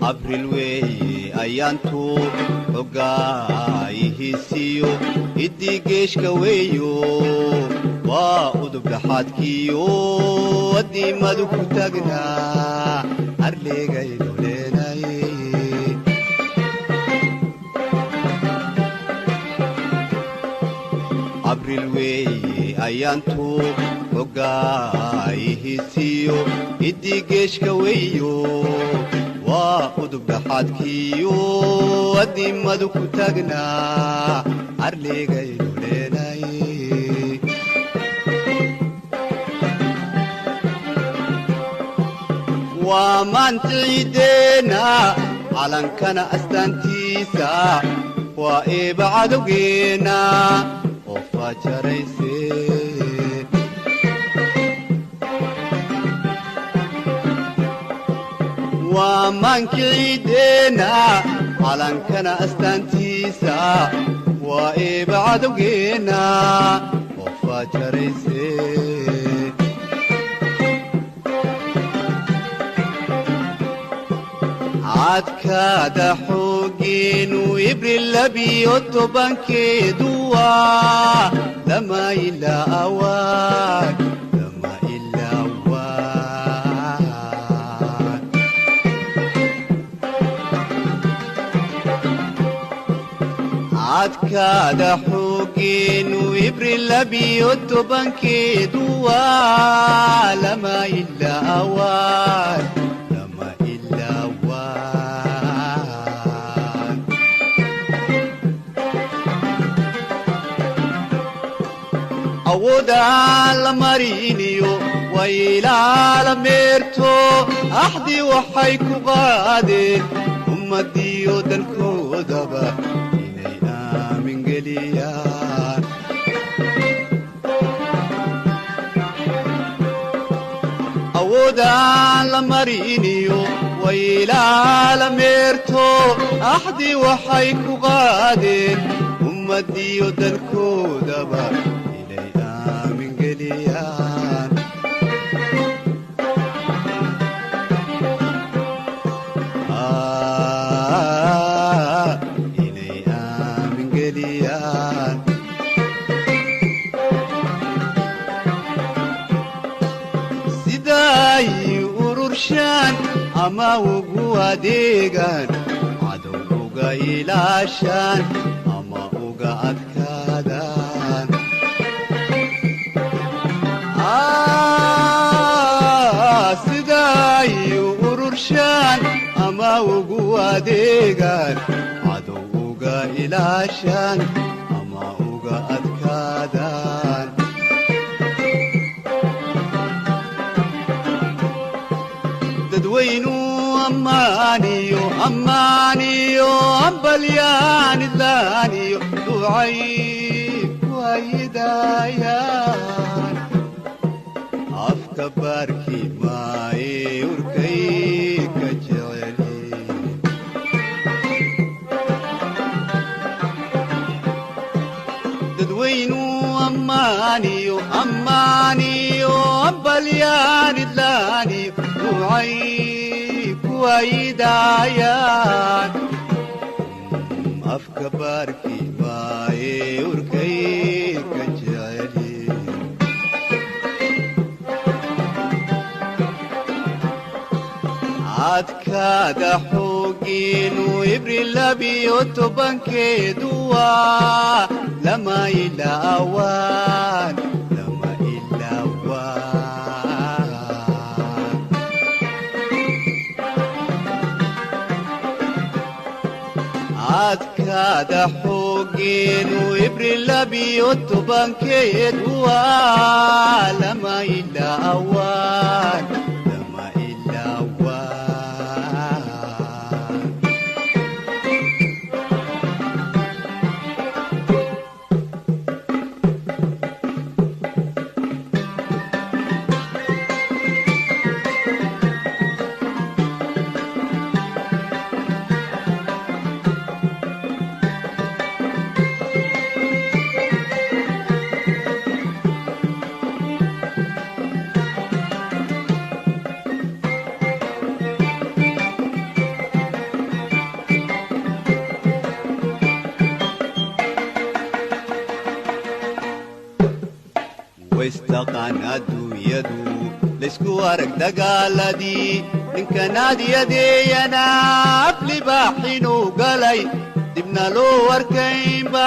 abril weeye ayaantu xogaayihisiyo idigeeshka weeyo waa udub dhaxaadkiyo adiimadu ku tagnaa arleegaynu leenaye abril weeye ayaantu xogaayihisiyo idigeeshka weeyo waa udub dhaxaadkiyo adiimadu ku tagnaa arleegaynu leenaye waa maantiideena calankana astaantiisa waa eeba cadowgeena oo faajarayse waa maankiideena calankana astaantiisa waa eeba cadowgeena oo faajarayse cadkaada xoogeenu ibril labiyo tobankeedu waa lama ilaa awaad cadkaada xoogeenu ibril labiyo tobankeedu waa lama ilaa awaad awoodaa la mariniyo waylaala meerto axdi waxay ku qaadeen ummadiyo dalkoodaba inay aamin geliyaan awoodaa la mariniyo waylaala meerto axdi waxay ku qaadeen ummadiyo dalkoodaba inay aamin geliyaan siday ururshaan ama ugu adeegaan cadow uga ilaashaan ama uga adkaadaan siday ururshaan ama ugu adeegaan cadow uga ilaashaan ama uga adkaadaan dadweynu ammaaniyo ambalyaanidlaaniyo ducay ku haydaayaan afka baarki maaye urkay ka jeceli dadweynu ammaaniyo ambalyaanidlaaniyo ducay ku haydaayaan afka baarki maaye urkay ka jeceli cadkaada xoogeenu ibril labiyo tobankeedu waa lama ilaa awaad cadkaada xoogeenu ibril labiyo tobankeedu waa lama ilaa awaad maqaan adduunyadu laysku arag dagaaladii ninkanaadyadeeyana af libaax inuu galay dibna loo arkaynba